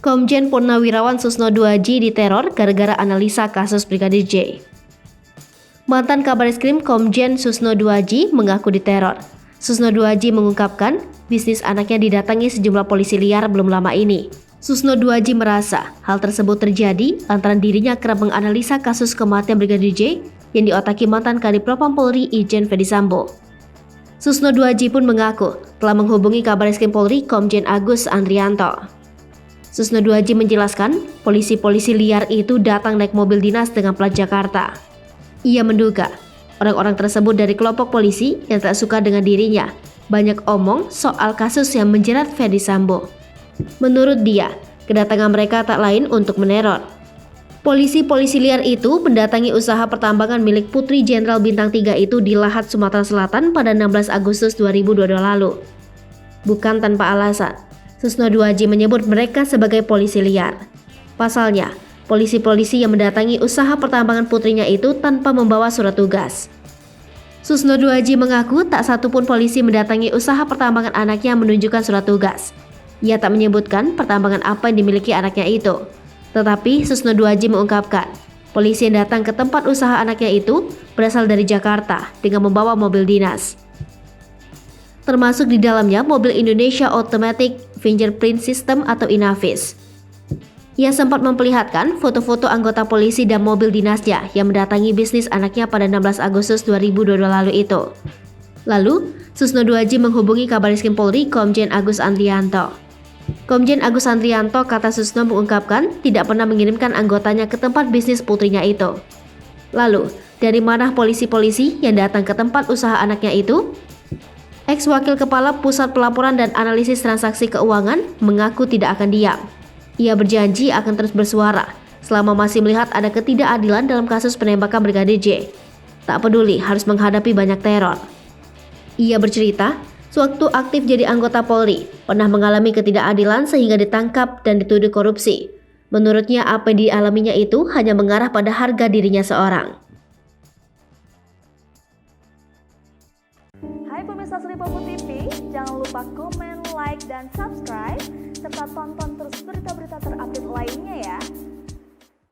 Komjen Purnawirawan Susno 2J diteror gara-gara analisa kasus Brigadir J. Mantan Kabareskrim Komjen Susno 2J mengaku diteror. Susno 2J mengungkapkan bisnis anaknya didatangi sejumlah polisi liar belum lama ini. Susno 2J merasa hal tersebut terjadi lantaran dirinya kerap menganalisa kasus kematian Brigadir J yang diotaki mantan Kadif Propam Polri Irjen Ferdy Sambo. Susno 2J pun mengaku telah menghubungi Kabareskrim Polri Komjen Agus Andrianto. Susno 2J menjelaskan, polisi-polisi liar itu datang naik mobil dinas dengan plat Jakarta. Ia menduga orang-orang tersebut dari kelompok polisi yang tak suka dengan dirinya, banyak omong soal kasus yang menjerat Ferdy Sambo. Menurut dia, kedatangan mereka tak lain untuk meneror. Polisi-polisi liar itu mendatangi usaha pertambangan milik Putri Jenderal Bintang 3 itu di Lahat, Sumatera Selatan pada 16 Agustus 2022 lalu. Bukan tanpa alasan, Susno 2J menyebut mereka sebagai polisi liar. Pasalnya, polisi-polisi yang mendatangi usaha pertambangan putrinya itu tanpa membawa surat tugas. Susno 2J mengaku tak satupun polisi mendatangi usaha pertambangan anaknya menunjukkan surat tugas. Ia tak menyebutkan pertambangan apa yang dimiliki anaknya itu. Tetapi Susno 2J mengungkapkan, polisi yang datang ke tempat usaha anaknya itu berasal dari Jakarta dengan membawa mobil dinas. Termasuk di dalamnya mobil Indonesia Automatic Fingerprint System atau INAVIS. Ia sempat memperlihatkan foto-foto anggota polisi dan mobil dinasnya yang mendatangi bisnis anaknya pada 16 Agustus 2022 lalu itu. Lalu, Susno 2J menghubungi Kabareskrim Polri Komjen Agus Andrianto. Komjen Agus Andrianto kata Susno mengungkapkan tidak pernah mengirimkan anggotanya ke tempat bisnis putrinya itu. Lalu, dari mana polisi-polisi yang datang ke tempat usaha anaknya itu? Ex-Wakil Kepala Pusat Pelaporan dan Analisis Transaksi Keuangan mengaku tidak akan diam. Ia berjanji akan terus bersuara selama masih melihat ada ketidakadilan dalam kasus penembakan Brigadir J. Tak peduli harus menghadapi banyak teror. Ia bercerita, sewaktu aktif jadi anggota Polri, pernah mengalami ketidakadilan sehingga ditangkap dan dituduh korupsi. Menurutnya apa yang dialaminya itu hanya mengarah pada harga dirinya seorang. Hai pemirsa Sri Popo TV, jangan lupa komen, like, dan subscribe, serta tonton terus berita-berita terupdate lainnya ya.